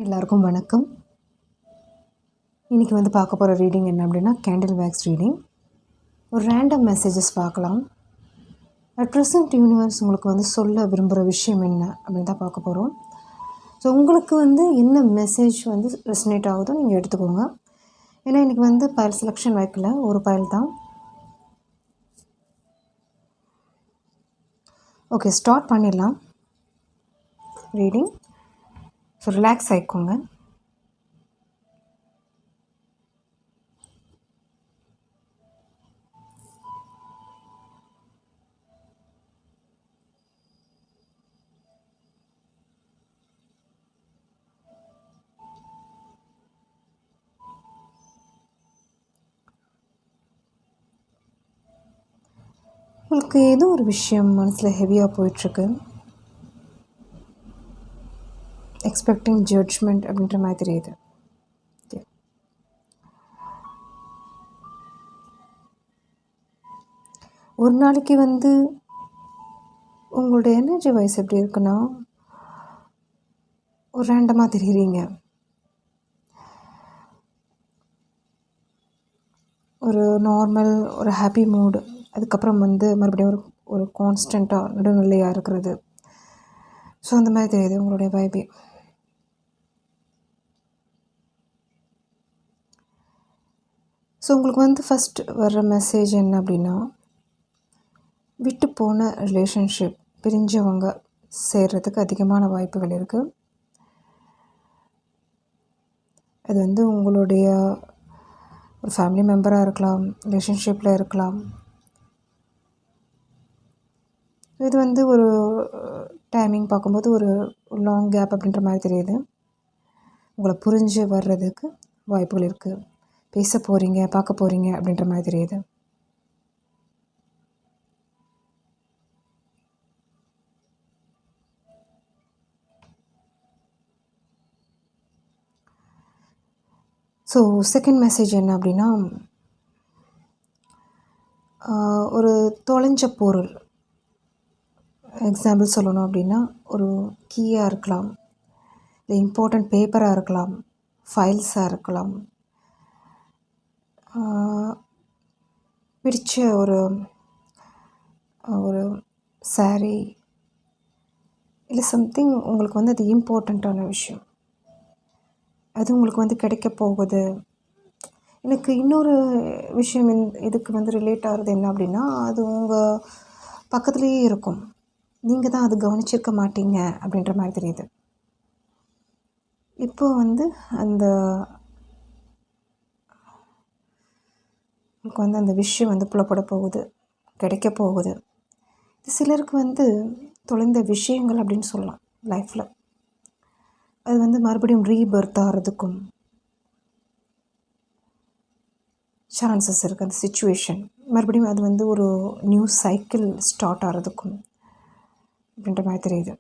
எல்லாருக்கும் வணக்கம். இன்றைக்கி பார்க்க போகிற ரீடிங் என்ன அப்படின்னா கேண்டில் வேக்ஸ் ரீடிங். ஒரு ரேண்டம் மெசேஜஸ் பார்க்கலாம். அட் ப்ரெசன்ட் யூனிவர்ஸ் உங்களுக்கு சொல்ல விரும்புகிற விஷயம் என்ன அப்படின்னு தான் பார்க்க போகிறோம். ஸோ உங்களுக்கு என்ன மெசேஜ் ரெசனேட் ஆகுதோ நீங்கள் எடுத்துக்கோங்க. ஏன்னா இன்றைக்கி பயல் செலெக்ஷன் வைக்கல, ஒரு பயல் தான். ஓகே, ஸ்டார்ட் பண்ணிடலாம் ரீடிங். ஸோ ரிலாக்ஸ் ஆகிக்கோங்க. உங்களுக்கு ஏதோ ஒரு விஷயம் மனசில் ஹெவியாக போயிட்டுருக்கு. எக்ஸ்பெக்டிங் ஜட்ஜ்மெண்ட் அப்படின்ற மாதிரி தெரியுது. ஓகே, ஒரு நாளைக்கு உங்களுடைய எனர்ஜி வைஸ் எப்படி இருக்குன்னா, ஒரு ரேண்டமாக தெரியுறீங்க. ஒரு நார்மல், ஒரு ஹாப்பி மூடு, அதுக்கப்புறம் மறுபடியும் ஒரு கான்ஸ்டண்ட்டாக நடுநிலையாக இருக்கிறது. ஸோ அந்த மாதிரி தெரியுது உங்களுடைய வைபே. ஸோ உங்களுக்கு ஃபஸ்ட் வர்ற மெசேஜ் என்ன அப்படின்னா, விட்டு போன ரிலேஷன்ஷிப், பிரிஞ்சவங்க சேர்கிறதுக்கு அதிகமான வாய்ப்புகள் இருக்குது. அது உங்களுடைய ஒரு ஃபேமிலி மெம்பராக இருக்கலாம், ரிலேஷன்ஷிப்பில் இருக்கலாம். இது ஒரு டைமிங் பார்க்கும்போது ஒரு லாங் கேப் அப்படின்ற மாதிரி தெரியுது. உங்களை புரிஞ்சு வர்றதுக்கு வாய்ப்புகள் இருக்குது. பேச போகிறீங்க, பார்க்க போகிறீங்க அப்படின்ற மாதிரி தெரியுது. ஸோ செகண்ட் மெசேஜ் என்ன அப்படின்னா, ஒரு தொலைஞ்ச பொருள், எக்ஸாம்பிள் சொல்லணும் அப்படின்னா ஒரு கீயாக இருக்கலாம், இல்லை இம்பார்ட்டண்ட் பேப்பராக இருக்கலாம், ஃபைல்ஸாக இருக்கலாம், பிடிச்ச ஒரு ஒரு சாரீ, இல்லை சம்திங் உங்களுக்கு அது இம்பார்ட்டண்ட்டான விஷயம், அது உங்களுக்கு கிடைக்க போகுது. எனக்கு இன்னொரு விஷயம் இதுக்கு ரிலேட் ஆகிறது என்ன அப்படின்னா, அது உங்கள் பக்கத்துலேயே இருக்கும், நீங்கள் தான் அது கவனிச்சிருக்க மாட்டீங்க அப்படின்ற மாதிரி தெரியுது. இப்போ அந்த உங்களுக்கு அந்த விஷயம் புலப்பட போகுது, கிடைக்க போகுது. சிலருக்கு தொலைந்த விஷயங்கள் அப்படின்னு சொல்லலாம் லைஃப்பில். அது மறுபடியும் ரீபர்த் ஆகிறதுக்கும் சான்சஸ் இருக்குது. அந்த சிச்சுவேஷன் மறுபடியும் அது ஒரு நியூ சைக்கிள் ஸ்டார்ட் ஆகிறதுக்கும் அப்படின்ற மாதிரி தெரியுது.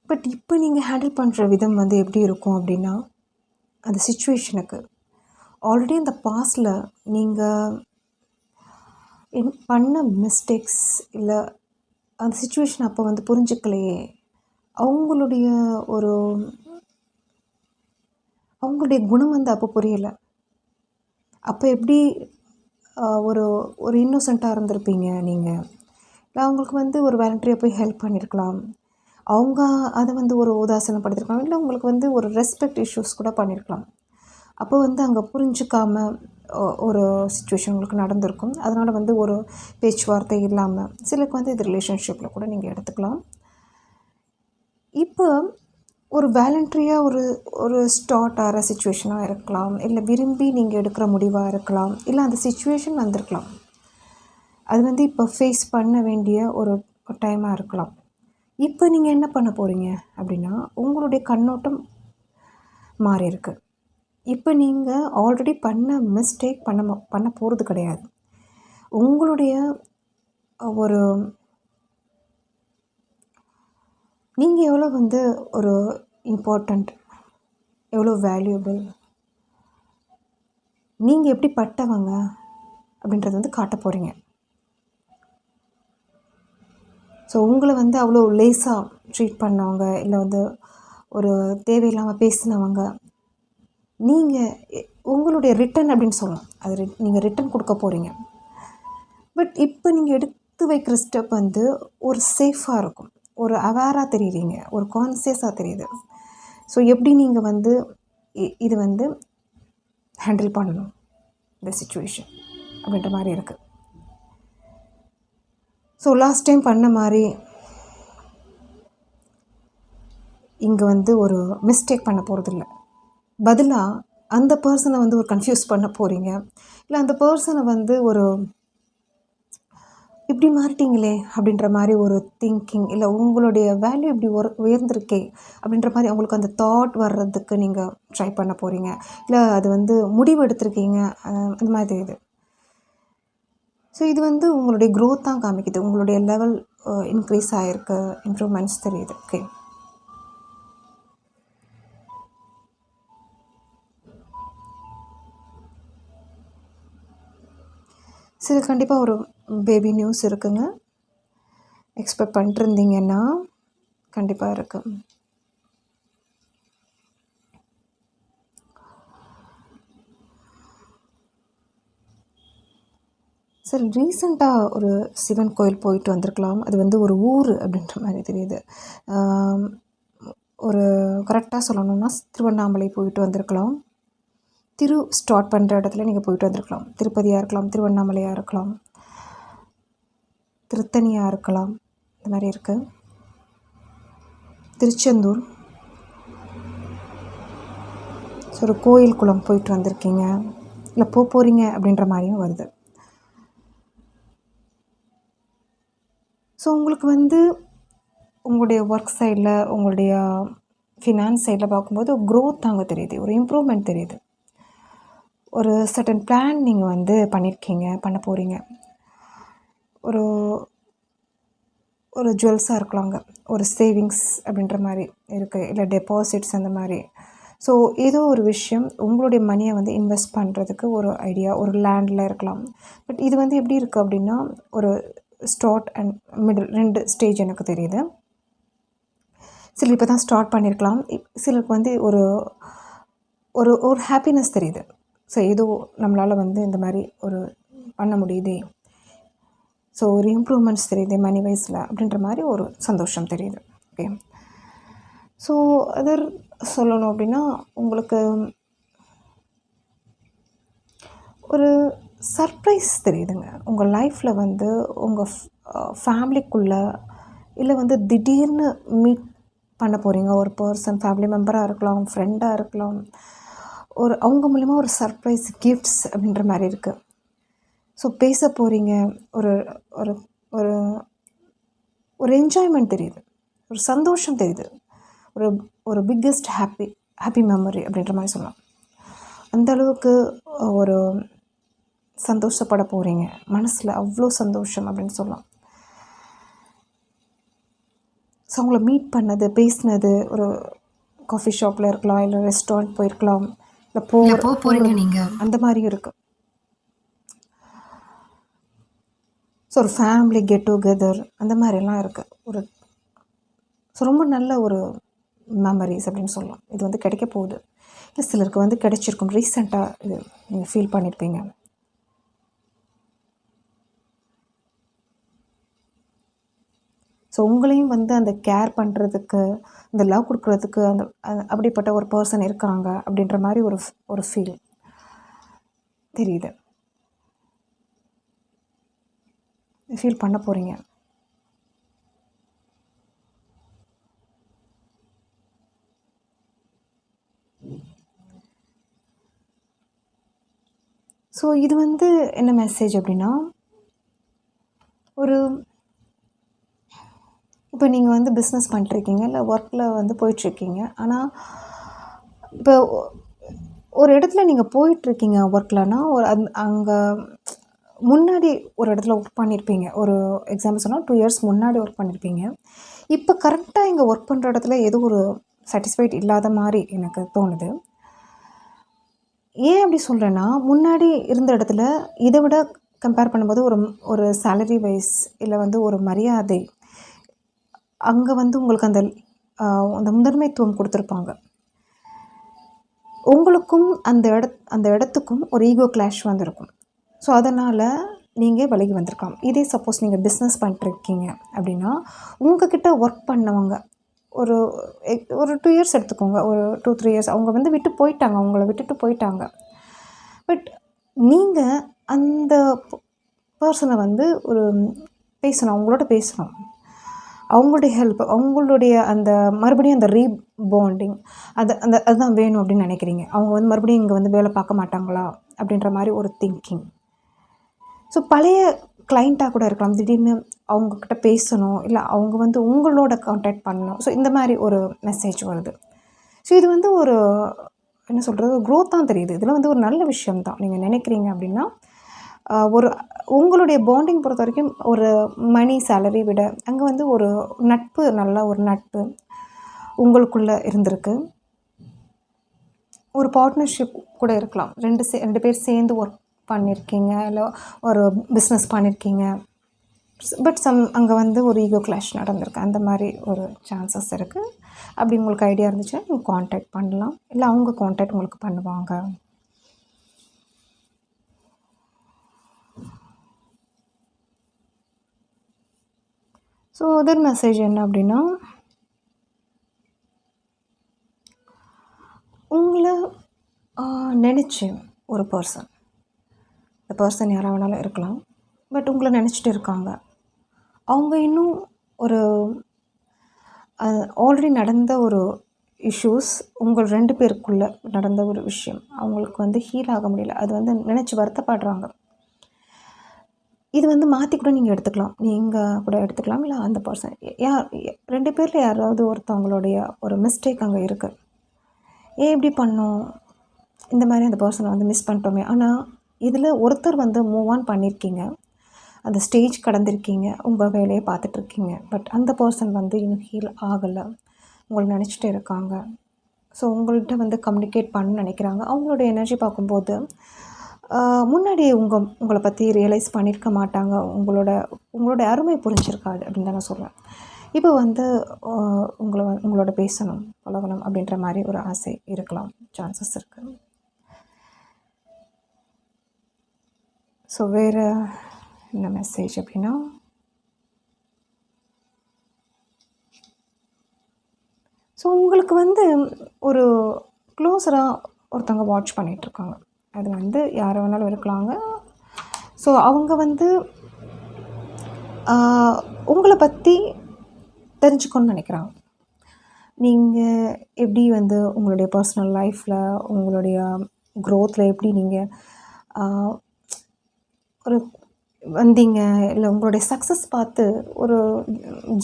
பட் இப்போ நீங்கள் ஹேண்டில் பண்ணுற விதம் எப்படி இருக்கும் அப்படின்னா, அந்த சிச்சுவேஷனுக்கு ஆல்ரெடி அந்த பாஸ்டில் நீங்கள் பண்ண மிஸ்டேக்ஸ், இல்லை அந்த சிச்சுவேஷன் அப்போ புரிஞ்சுக்கலையே, அவங்களுடைய குணம் அப்போ புரியலை. அப்போ எப்படி ஒரு ஒரு இன்னோசென்ட்டாக இருந்திருப்பீங்க நீங்கள், இல்லை அவங்களுக்கு ஒரு வாலண்டரியாக போய் ஹெல்ப் பண்ணியிருக்கலாம், அவங்க அதை ஒரு உதாசனப்படுத்திருக்கலாம், இல்லை உங்களுக்கு ஒரு ரெஸ்பெக்ட் இஷ்யூஸ் கூட பண்ணியிருக்கலாம். அப்போ அங்கே புரிஞ்சுக்காமல் ஒரு சுச்சுவேஷன் உங்களுக்கு நடந்திருக்கும். அதனால் ஒரு பேச்சுவார்த்தை இல்லாமல் சிலருக்கு இது ரிலேஷன்ஷிப்பில் கூட நீங்கள் எடுத்துக்கலாம். இப்போ ஒரு வாலண்டரியாக ஒரு ஸ்டார்ட் ஆகிற சிச்சுவேஷனாக இருக்கலாம், இல்லை விரும்பி நீங்கள் எடுக்கிற முடிவாக இருக்கலாம், இல்லை அந்த சிச்சுவேஷன் வந்திருக்கலாம். அது இப்போ ஃபேஸ் பண்ண வேண்டிய ஒரு டைமாக இருக்கலாம். இப்போ நீங்கள் என்ன பண்ண போகிறீங்க அப்படின்னா, உங்களுடைய கண்ணோட்டம் மாறி இருக்கு. இப்போ நீங்கள் ஆல்ரெடி பண்ண மிஸ்டேக் பண்ண போகிறது கிடையாது. உங்களுடைய ஒரு நீங்கள் எவ்வளோ ஒரு இம்பார்ட்டண்ட், எவ்வளோ வேல்யூபிள், நீங்கள் எப்படி பட்டவங்க அப்படின்றது காட்ட போகிறீங்க. ஸோ உங்களை வந்து அவ்வளோ லேஸாக ட்ரீட் பண்ணவங்க, இல்லை வந்து ஒரு தேவையில்லாமல் பேசினவங்க, நீங்கள் உங்களுடைய ரிட்டன் அப்படின்னு சொல்லலாம். அது நீங்கள் ரிட்டன் கொடுக்க போகிறீங்க. பட் இப்போ நீங்கள் எடுத்து வைக்கிற ஸ்டெப் வந்து ஒரு சேஃபாக இருக்கும், ஒரு அவேராக தெரியுறீங்க, ஒரு கான்சியஸாக தெரியுது. ஸோ எப்படி நீங்கள் வந்து இது வந்து ஹேண்டில் பண்ணணும் இந்த சிச்சுவேஷன் அப்படின்ற மாதிரி இருக்குது. ஸோ லாஸ்ட் டைம் பண்ண மாதிரி இங்கே வந்து ஒரு மிஸ்டேக் பண்ண போகிறதில்ல. பதிலாக அந்த பர்சனை வந்து ஒரு கன்ஃபியூஸ் பண்ண போகிறீங்க, இல்லை அந்த பர்சனை வந்து ஒரு இப்படி மாறிட்டீங்களே அப்படின்ற மாதிரி ஒரு திங்கிங், இல்லை உங்களுடைய வேல்யூ இப்படி உயர்ந்திருக்கே அப்படின்ற மாதிரி அவங்களுக்கு அந்த தாட் வர்றதுக்கு நீங்கள் ட்ரை பண்ண போகிறீங்க, இல்லை அது வந்து முடிவு எடுத்திருக்கீங்க, அந்த மாதிரி தெரியுது. ஸோ இது வந்து உங்களுடைய க்ரோத் தான் காமிக்குது, உங்களுடைய லெவல் இன்க்ரீஸ் ஆகிருக்கு, இம்ப்ரூவ்மெண்ட்ஸ் தெரியுது. ஓகே, சரி, கண்டிப்பாக ஒரு பேபி நியூஸ் இருக்குங்க. எக்ஸ்பெக்ட் பண்ணிட்டுருந்தீங்கன்னா கண்டிப்பாக இருக்குது. சரி, ரீசெண்டாக ஒரு சிவன் கோயில் போயிட்டு வந்திருக்கலாம். அது வந்து ஒரு ஊர் அப்படின்ற மாதிரி தெரியுது. ஒரு கரெக்டாக சொல்லணும்னா திருவண்ணாமலை போயிட்டு வந்திருக்கலாம். திரு ஸ்டார்ட் பண்ணுற இடத்துல நீங்கள் போயிட்டு வந்திருக்கலாம். திருப்பதியாக இருக்கலாம், திருவண்ணாமலையாக இருக்கலாம், திருத்தணியாக இருக்கலாம், இந்த மாதிரி இருக்குது. திருச்செந்தூர், ஸோ ஒரு கோயில் குளம் போயிட்டு வந்திருக்கீங்க, இல்லை போகிறீங்க அப்படின்ற மாதிரியும் வருது. ஸோ உங்களுக்கு வந்து உங்களுடைய ஒர்க் சைடில், உங்களுடைய ஃபினான்ஸ் சைடில் பார்க்கும்போது க்ரோத் அங்கே தெரியுது, ஒரு இம்ப்ரூவ்மெண்ட் தெரியுது. ஒரு சர்டன் பிளான் நீங்கள் வந்து பண்ணியிருக்கீங்க, பண்ண போகிறீங்க. ஒரு ஒரு ஜுவல்ஸாக இருக்கலாங்க, ஒரு சேவிங்ஸ் அப்படின்ற மாதிரி இருக்குது, இல்லை டெபாசிட்ஸ் அந்த மாதிரி. ஸோ ஏதோ ஒரு விஷயம் உங்களுடைய மணியை வந்து இன்வெஸ்ட் பண்ணுறதுக்கு ஒரு ஐடியா, ஒரு லேண்டில் இருக்கலாம். பட் இது வந்து எப்படி இருக்குது அப்படின்னா ஒரு ஸ்டார்ட் அண்ட் மிடில் 2 ஸ்டேஜ் எனக்கு தெரியுது. சிலர் இப்போ தான் ஸ்டார்ட் பண்ணியிருக்கலாம், சிலருக்கு வந்து ஒரு ஒரு ஒரு ஹாப்பினஸ் தெரியுது. ஸோ ஏதோ நம்மளால் வந்து இந்த மாதிரி ஒரு பண்ண முடியுதே, ஸோ ஒரு இம்ப்ரூவ்மெண்ட்ஸ் தெரியுது மணி வைஸில் அப்படின்ற மாதிரி ஒரு சந்தோஷம் தெரியுது. ஓகே, ஸோ அதர் சொல்லணும் அப்படின்னா உங்களுக்கு ஒரு சர்ப்ரைஸ் தெரியுதுங்க உங்கள் லைஃப்பில். வந்து உங்கள் ஃபேமிலிக்குள்ளே, இல்லை வந்து திடீர்னு மீட் பண்ண போகிறீங்க ஒரு பர்சன், ஃபேமிலி மெம்பராக இருக்கலாம், ஃப்ரெண்டாக இருக்கலாம், ஒரு அவங்க மூலிமா ஒரு சர்ப்ரைஸ் கிஃப்ட்ஸ் அப்படின்ற மாதிரி இருக்குது. ஸோ பேச போகிறீங்க, ஒரு ஒரு ஒரு ஒரு என்ஜாய்மெண்ட் தெரியுது, ஒரு சந்தோஷம் தெரியுது, ஒரு ஒரு பிக்கெஸ்ட் ஹாப்பி மெமரி அப்படின்ற மாதிரி சொல்லலாம். அந்தளவுக்கு ஒரு சந்தோஷப்பட போகிறீங்க, மனசில் அவ்வளோ சந்தோஷம் அப்படின்னு சொல்லலாம். ஸோ அவங்கள மீட் பண்ணது, பேசினது, ஒரு காஃபி ஷாப்பில் இருக்கலாம், இல்லை ரெஸ்டாரண்ட் போயிருக்கலாம், இல்லை போகிறீங்க நீங்கள், அந்த மாதிரியும் இருக்குது. ஸோ ஒரு ஃபேமிலி கெட் டுகெதர் அந்த மாதிரிலாம் இருக்குது. ஒரு ஸோ ரொம்ப நல்ல ஒரு மெமரிஸ் அப்படின்னு சொல்லலாம். இது வந்து கிடைக்க போகுது, இல்லை சிலருக்கு வந்து கிடைச்சிருக்கும், ரீசெண்டாக இது நீங்கள் ஃபீல் பண்ணியிருப்பீங்க. ஸோ உங்களையும் வந்து அந்த கேர் பண்ணுறதுக்கு, இந்த லவ் கொடுக்குறதுக்கு அந்த அப்படிப்பட்ட ஒரு பர்சன் இருக்காங்க அப்படின்ற மாதிரி ஒரு ஃபீல் தெரியுது, ஃபீல் பண்ண போகிறீங்க. ஸோ இது வந்து என்ன மெசேஜ் அப்படின்னா, ஒரு இப்போ நீங்கள் வந்து பிஸ்னஸ் பண்ணிட்டுருக்கீங்க, இல்லை ஒர்க்கில் வந்து போயிட்டுருக்கீங்க. ஆனால் இப்போ ஒரு இடத்துல நீங்கள் போயிட்டுருக்கீங்க ஒர்க்லனா, ஒரு அங்கே முன்னாடி ஒரு இடத்துல ஒர்க் பண்ணியிருப்பீங்க. ஒரு எக்ஸாம்பிள் சொன்னால் 2 இயர்ஸ் முன்னாடி ஒர்க் பண்ணியிருப்பீங்க. இப்போ கரெக்டாக இங்கே ஒர்க் பண்ணுற இடத்துல ஏதோ ஒரு சாட்டிஸ்ஃபைட் இல்லாத மாதிரி எனக்கு தோணுது. ஏன் அப்படி சொல்கிறேன்னா, முன்னாடி இருந்த இடத்துல இதை விட கம்பேர் பண்ணும்போது ஒரு சேலரி வைஸ், இல்லை வந்து ஒரு மரியாதை, அங்கே வந்து உங்களுக்கு அந்த அந்த முதன்மைத்துவம் கொடுத்துருப்பாங்க. உங்களுக்கும் அந்த இடத்துக்கும் ஒரு ஈகோ கிளாஷ் வந்திருக்கும். ஸோ அதனால் நீங்கள் விலகி வந்திருக்கலாம். இதே சப்போஸ் நீங்கள் பிஸ்னஸ் பண்ணிட்டுருக்கீங்க அப்படின்னா, உங்ககிட்ட ஒர்க் பண்ணவங்க ஒரு ஒரு 2 இயர்ஸ் எடுத்துக்கோங்க. ஒரு 2, 3 இயர்ஸ் அவங்க வந்து விட்டு போயிட்டாங்க. அவங்கள விட்டுட்டு போயிட்டாங்க. பட் நீங்கள் அந்த பர்சனை வந்து ஒரு பேசணும், அவங்களோட பேசணும். அவங்களுடைய ஹெல்ப், அவங்களுடைய அந்த மறுபடியும் அந்த ரீபாண்டிங் அதுதான் வேணும் அப்படின்னு நினைக்கிறீங்க. அவங்க வந்து மறுபடியும் இங்கே வந்து வேலை பார்க்க மாட்டாங்களா அப்படின்ற மாதிரி ஒரு திங்கிங். ஸோ பழைய கிளைண்ட்டாக கூட இருக்கலாம். திடீர்னு அவங்கக்கிட்ட பேசணும், இல்லை அவங்க வந்து உங்களோட கான்டாக்ட் பண்ணணும். ஸோ இந்த மாதிரி ஒரு மெசேஜ் வருது. ஸோ இது வந்து ஒரு என்ன சொல்கிறது, க்ரோத் தான் தெரியுது. இதில் வந்து ஒரு நல்ல விஷயம் தான் நீங்கள் நினைக்கிறீங்க அப்படின்னா. ஒரு உங்களுடைய பாண்டிங் பொறுத்த வரைக்கும் ஒரு மணி சேலரி விட அங்கே வந்து ஒரு நட்பு, நல்ல ஒரு நட்பு உங்களுக்குள்ளே இருந்திருக்கு. ஒரு பார்ட்னர்ஷிப் கூட இருக்கலாம். 2 பேர் சேர்ந்து ஒர்க் பண்ணியிருக்கீங்க, இல்லை ஒரு பிஸ்னஸ் பண்ணியிருக்கீங்க. பட் அங்கே வந்து ஒரு ஈகோ கிளாஷ் நடந்திருக்கு. அந்த மாதிரி ஒரு சான்சஸ் இருக்குது. அப்படி உங்களுக்கு ஐடியா இருந்துச்சுன்னா நீங்கள் கான்டாக்ட் பண்ணலாம், இல்லை அவங்க கான்டாக்ட் உங்களுக்கு பண்ணுவாங்க. ஸோ அதர் மெசேஜ் என்ன அப்படின்னா, உங்களை நினச்சி ஒரு பர்சன், இந்த பர்சன் யாராக வேணாலும் இருக்கலாம், பட் உங்களை நினச்சிட்டு இருக்காங்க. அவங்க இன்னும் ஒரு ஆல்ரெடி நடந்த ஒரு இஷ்யூஸ், உங்கள் 2 பேருக்குள்ளே நடந்த ஒரு விஷயம் அவங்களுக்கு வந்து ஹீல் ஆக முடியல. அது வந்து நினச்சி வருத்தப்படுறாங்க. இது வந்து மாற்றி கூட நீங்கள் எடுத்துக்கலாம். நீங்கள் கூட எடுத்துக்கலாம், இல்லை அந்த பர்சன் 2 பேரில் யாராவது ஒருத்தவங்களுடைய ஒரு மிஸ்டேக் அங்கே இருக்குது. ஏன் இப்படி பண்ணோம், இந்த மாதிரி அந்த பர்சனை வந்து மிஸ் பண்ணிட்டோமே. ஆனால் இதில் ஒருத்தர் வந்து மூவ் ஆன் பண்ணியிருக்கீங்க, அந்த ஸ்டேஜ் கடந்திருக்கீங்க, உங்கள் வேலையை பார்த்துட்ருக்கீங்க. பட் அந்த பர்சன் வந்து இன்னும் ஹீல் ஆகலை, உங்களை நினச்சிட்டு இருக்காங்க. ஸோ உங்கள்கிட்ட வந்து கம்யூனிகேட் பண்ண நினைக்கிறாங்க. அவங்களோட எனர்ஜி பார்க்கும்போது முன்னாடி உங்களை பற்றி ரியலைஸ் பண்ணியிருக்க மாட்டாங்க. உங்களோட அருமை புரிஞ்சிருக்காது அப்படின்னு தான் நான் சொல்லுவேன். இப்போ வந்து உங்களோட பேசணும், பழகணும் அப்படின்ற மாதிரி ஒரு ஆசை இருக்கலாம், சான்சஸ் இருக்குது. ஸோ வேறு என்ன மெசேஜ் அப்படின்னா, ஸோ உங்களுக்கு வந்து ஒரு க்ளோஸராக ஒருத்தவங்க வாட்ச் பண்ணிகிட்ருக்காங்க. அது வந்து யாரை வேணாலும் இருக்கலாங்க. ஸோ அவங்க வந்து உங்களை பற்றி தெரிஞ்சுக்கணும்னு நினைக்கிறாங்க. நீங்கள் எப்படி வந்து உங்களுடைய பர்சனல் லைஃப்பில், உங்களுடைய க்ரோத்தில் எப்படி நீங்கள் ஒரு வந்தீங்க, இல்லை உங்களுடைய சக்ஸஸ் பார்த்து ஒரு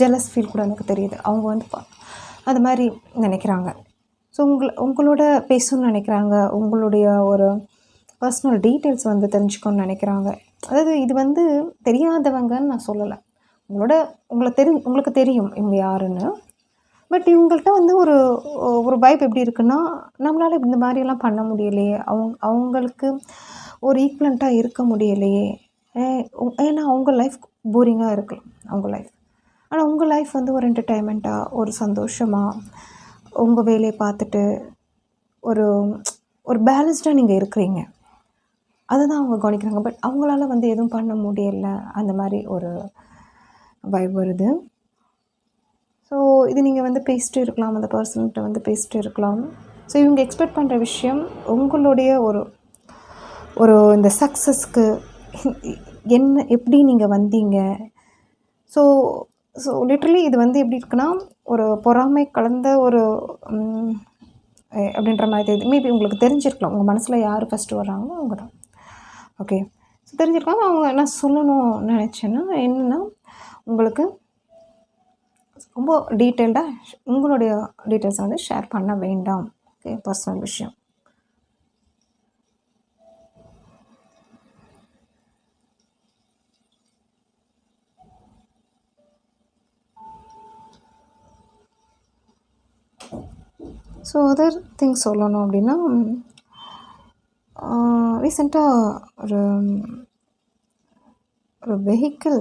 ஜெலஸ் ஃபீல் கூட எனக்கு தெரியுது. அவங்க வந்து அது மாதிரி நினைக்கிறாங்க. ஸோ உங்களோட பேசணும்னு நினைக்கிறாங்க. உங்களுடைய ஒரு பர்சனல் டீட்டெயில்ஸ் வந்து தெரிஞ்சுக்கணும்னு நினைக்கிறாங்க. அதாவது இது வந்து தெரியாதவங்கன்னு நான் சொல்லலை. உங்களுக்கு தெரியும் இவங்க யாருன்னு. பட் இவங்கள்ட்ட வந்து ஒரு வைப் எப்படி இருக்குன்னா, நம்மளால் இந்த மாதிரியெல்லாம் பண்ண முடியலையே, அவங்களுக்கு ஒரு ஈக்குவலண்ட்டாக இருக்க முடியலையே. ஏன்னா அவங்க லைஃப் போரிங்காக இருக்கலாம், அவங்க லைஃப். ஆனால் உங்கள் லைஃப் வந்து ஒரு என்டர்டெயின்மெண்ட்டாக, ஒரு சந்தோஷமாக, உங்கள் வேலையை பார்த்துட்டு ஒரு பேலன்ஸ்டாக நீங்கள் இருக்கிறீங்க. அதை தான் அவங்க கவனிக்கிறாங்க. பட் அவங்களால வந்து எதுவும் பண்ண முடியலை, அந்த மாதிரி ஒரு வைப் வருது. ஸோ இது நீங்கள் வந்து பேசிட்டு இருக்கலாம், அந்த பர்சன்கிட்ட வந்து பேசிட்டு இருக்கலாம். ஸோ இவங்க எக்ஸ்பெக்ட் பண்ணுற விஷயம் உங்களுடைய ஒரு இந்த சக்ஸஸ்க்கு எப்படி நீங்கள் வந்தீங்க. ஸோ லிட்ரலி இது வந்து எப்படி இருக்குன்னா, ஒரு பொறாமை கலந்த ஒரு அப்படின்ற மாதிரி தெரியுது. மேபி உங்களுக்கு தெரிஞ்சிருக்கலாம், உங்கள் மனசில் யார் ஃபஸ்ட்டு வர்றாங்களோ அவங்க தான். ஓகே, ஸோ தெரிஞ்சிருக்காங்க. அவங்க நான் சொல்லணும்னு நினச்சேன்னா என்னென்னா, உங்களுக்கு ரொம்ப டீட்டெயில்டாக உங்களுடைய டீட்டெயில்ஸை வந்து ஷேர் பண்ண வேண்டாம். ஓகே, பர்சனல் விஷயம். ஸோ அதர் திங்ஸ் சொல்லணும் அப்படின்னா, ரீசெண்டாக ஒரு வெஹிக்கிள்,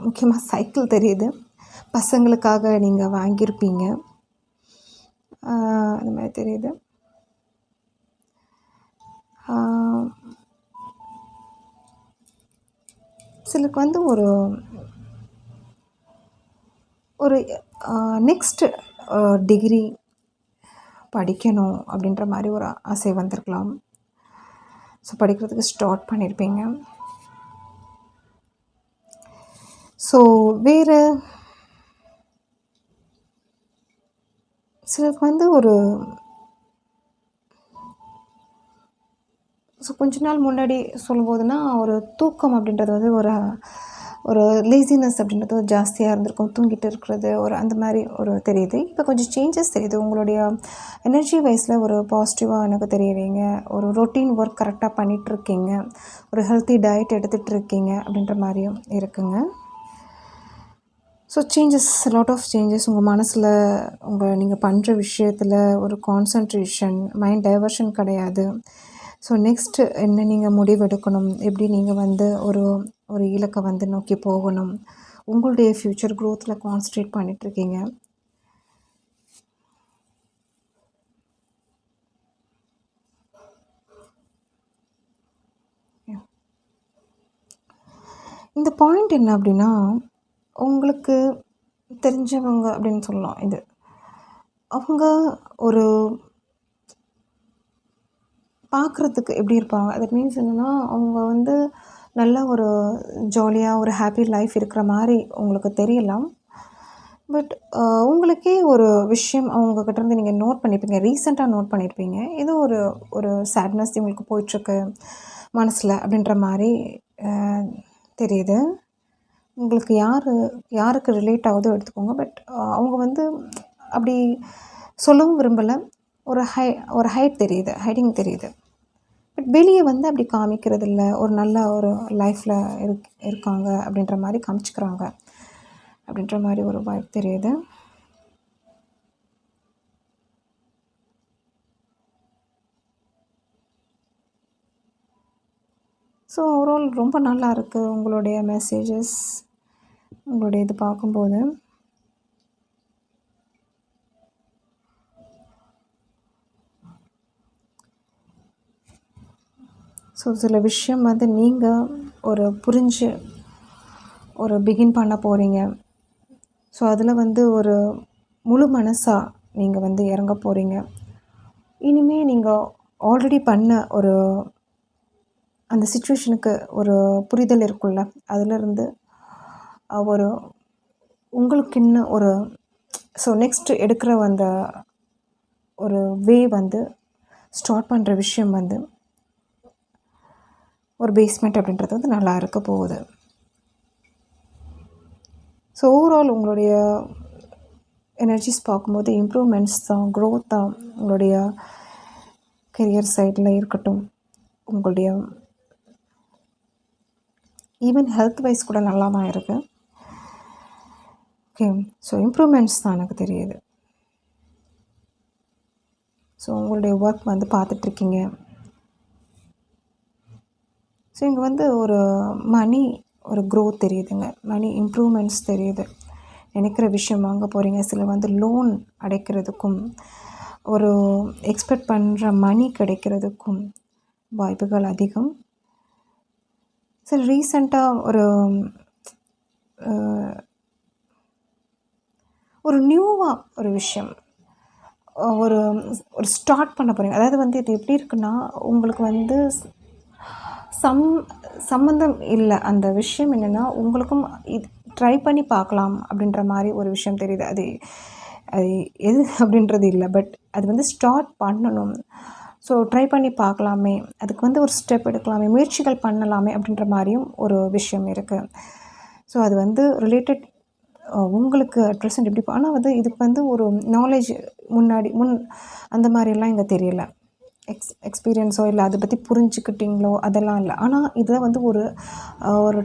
முக்கியமாக சைக்கிள் தெரியுது. பசங்களுக்காக நீங்கள் வாங்கியிருப்பீங்க. அந்த மாதிரி தெரியுது. சிலருக்கு வந்து ஒரு ஒரு நெக்ஸ்ட்டு டிகிரி படிக்கணும் அப்படின்ற மாதிரி ஒரு ஆசை வந்திருக்கலாம். ஸோ படிக்கிறதுக்கு ஸ்டார்ட் பண்ணியிருப்பீங்க. ஸோ வேறு சிலருக்கு வந்து ஒரு ஸோ கொஞ்ச நாள் முன்னாடி சொல்லும்போதுன்னா ஒரு தூக்கம் அப்படின்றது வந்து ஒரு லேசினஸ் அப்படின்றது ஜாஸ்தியாக இருந்திருக்கும். தூங்கிட்டு இருக்கிறது ஒரு அந்த மாதிரி ஒரு தெரியுது. இப்போ கொஞ்சம் சேஞ்சஸ் தெரியுது. உங்களுடைய எனர்ஜி வைஸில் ஒரு பாசிட்டிவாக எனக்கு தெரியறீங்க. ஒரு ரொட்டீன் ஒர்க் கரெக்டாக பண்ணிகிட்ருக்கீங்க. ஒரு ஹெல்த்தி டயட் எடுத்துகிட்டு இருக்கீங்க அப்படின்ற மாதிரியும் இருக்குங்க. So changes, lot of changes உங்கள் மனசில் நீங்கள் பண்ணுற விஷயத்தில் ஒரு கான்சன்ட்ரேஷன், மைண்ட் டைவர்ஷன் கிடையாது. ஸோ நெக்ஸ்ட்டு என்ன நீங்கள் முடிவெடுக்கணும், எப்படி நீங்கள் வந்து ஒரு இலக்கை வந்து நோக்கி போகணும், உங்களுடைய ஃப்யூச்சர் க்ரோத்தில் கான்சன்ட்ரேட் பண்ணிகிட்ருக்கீங்க. இந்த பாயிண்ட் என்ன அப்படின்னா, உங்களுக்கு தெரிஞ்சவங்க அப்படின்னு சொல்லலாம். இது அவங்க ஒரு பார்க்குறதுக்கு எப்படி இருப்பாங்க, தட் மீன்ஸ் என்னென்னா அவங்க வந்து நல்ல ஒரு ஜாலியாக ஒரு ஹாப்பி லைஃப் இருக்கிற மாதிரி உங்களுக்கு தெரியலாம். பட் உங்களுக்கே ஒரு விஷயம் அவங்கக்கிட்டேருந்து நீங்கள் நோட் பண்ணியிருப்பீங்க, ரீசெண்டாக நோட் பண்ணியிருப்பீங்க. ஏதோ ஒரு சேட்னஸ் இவங்களுக்கு போயிட்டுருக்கு மனசில் அப்படின்ற மாதிரி தெரியுது. உங்களுக்கு யாருக்கு ரிலேட் ஆகுதோ எடுத்துக்கோங்க. பட் அவங்க வந்து அப்படி சொல்லவும் விரும்பலை. ஒரு ஹைட் தெரியுது, ஹைடிங் தெரியுது. பட் வெளியே வந்து அப்படி காமிக்கிறது இல்லை. ஒரு நல்ல ஒரு லைஃப்பில் இருக்காங்க அப்படின்ற மாதிரி காமிச்சிக்கிறாங்க அப்படின்ற மாதிரி ஒரு வாய்ப்பு தெரியுது. ஸோ ஓவரால் ரொம்ப நல்லா இருக்குது உங்களுடைய மெசேஜஸ், உங்களுடைய இது பார்க்கும்போது. ஸோ சில விஷயம் வந்து நீங்கள் புரிஞ்சு பிகின் பண்ண போகிறீங்க. ஸோ அதில் வந்து ஒரு முழு மனசாக நீங்கள் வந்து இறங்க போகிறீங்க. இனிமேல் நீங்கள் ஆல்ரெடி பண்ண அந்த சிச்சுவேஷனுக்கு ஒரு புரிதல் இருக்குல்ல, அதிலிருந்து உங்களுக்கு இன்னும் ஸோ நெக்ஸ்ட்டு எடுக்கிற அந்த ஒரு வே வந்து ஸ்டார்ட் பண்ணுற விஷயம் வந்து ஒரு பேஸ்மெண்ட் அப்படின்றது வந்து நல்லா இருக்க போகுது. ஸோ ஓவரால் உங்களுடைய எனர்ஜிஸ் பார்க்கும்போது இம்ப்ரூவ்மெண்ட்ஸ் தான், க்ரோத் தான். உங்களுடைய கெரியர் சைடில் இருக்கட்டும், உங்களுடைய ஈவன் ஹெல்த் வைஸ் கூட நல்லா தான் இருக்குது. ஓகே, ஸோ இம்ப்ரூவ்மெண்ட்ஸ் தான் எனக்கு தெரியுது. ஸோ உங்களுடைய ஒர்க் வந்து பார்த்துட்ருக்கீங்க. ஸோ இங்கே வந்து ஒரு க்ரோத் தெரியுதுங்க. மணி இம்ப்ரூவ்மெண்ட்ஸ் தெரியுது. நினைக்கிற விஷயம் வாங்க போகிறீங்க. சில வந்து லோன் அடைக்கிறதுக்கும் ஒரு எக்ஸ்பெக்ட் பண்ணுற மணி கிடைக்கிறதுக்கும் வாய்ப்புகள் அதிகம். சரி, ரீசெண்டாக ஒரு நியூவாக ஒரு விஷயம் ஒரு ஸ்டார்ட் பண்ண போகிறீங்க. அதாவது வந்து இது எப்படி இருக்குன்னா, உங்களுக்கு வந்து சம்மந்தம் இல்லை. அந்த விஷயம் என்னென்னா, உங்களுக்கும் இது ட்ரை பண்ணி பார்க்கலாம் அப்படின்ற மாதிரி ஒரு விஷயம் தெரியுது. அது எது அப்படின்றது இல்லை, பட் அது வந்து ஸ்டார்ட் பண்ணணும். ஸோ ட்ரை பண்ணி பார்க்கலாமே, அதுக்கு வந்து ஒரு ஸ்டெப் எடுக்கலாமே, முயற்சிகள் பண்ணலாமே அப்படின்ற மாதிரியும் ஒரு விஷயம் இருக்குது. ஸோ அது வந்து ரிலேட்டட் உங்களுக்கு அட் ப்ரெசென்ட் எப்படி, ஆனால் வந்து இதுக்கு வந்து ஒரு நாலேஜ் அந்த மாதிரிலாம் இங்கே தெரியலை. எக்ஸ்பீரியன்ஸோ இல்லை அதை பற்றி புரிஞ்சுக்கிட்டீங்களோ அதெல்லாம் இல்லை. ஆனால் இதில் வந்து ஒரு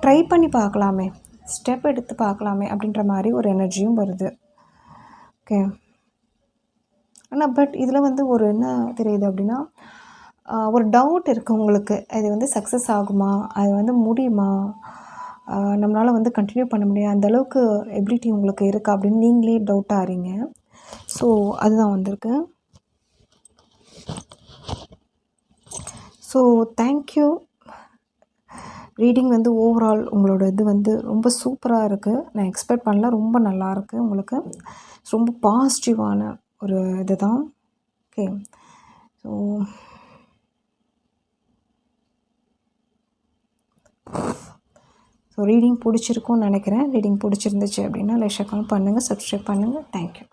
ட்ரை பண்ணி பார்க்கலாமே, ஸ்டெப் எடுத்து பார்க்கலாமே அப்படின்ற மாதிரி ஒரு எனர்ஜியும் வருது. ஓகே, ஆனால் பட் இதில் வந்து என்ன தெரியுது அப்படின்னா, ஒரு டவுட் இருக்குது உங்களுக்கு. அது வந்து சக்ஸஸ் ஆகுமா, அது வந்து முடியுமா, நம்மளால் வந்து கண்டினியூ பண்ண முடியாது, அந்தளவுக்கு எபிலிட்டி உங்களுக்கு இருக்கா அப்படின்னு நீங்களே டவுட் ஆகிறீங்க. ஸோ அதுதான் வந்திருக்கு. So thank you. ரீடிங் வந்து ஓவரால் உங்களோட இது வந்து ரொம்ப சூப்பராக இருக்குது. நான் எக்ஸ்பெக்ட் பண்ணல, ரொம்ப நல்லாயிருக்கு உங்களுக்கு. ரொம்ப பாசிட்டிவான ஒரு இது தான். ஓகே. ஸோ ரீடிங் பிடிச்சிருக்கும்னு நினைக்கிறேன். ரீடிங் பிடிச்சிருந்துச்சு அப்படின்னா லைக் ஷேர் பண்ணுங்கள், சப்ஸ்கிரைப் பண்ணுங்கள். தேங்க்யூ.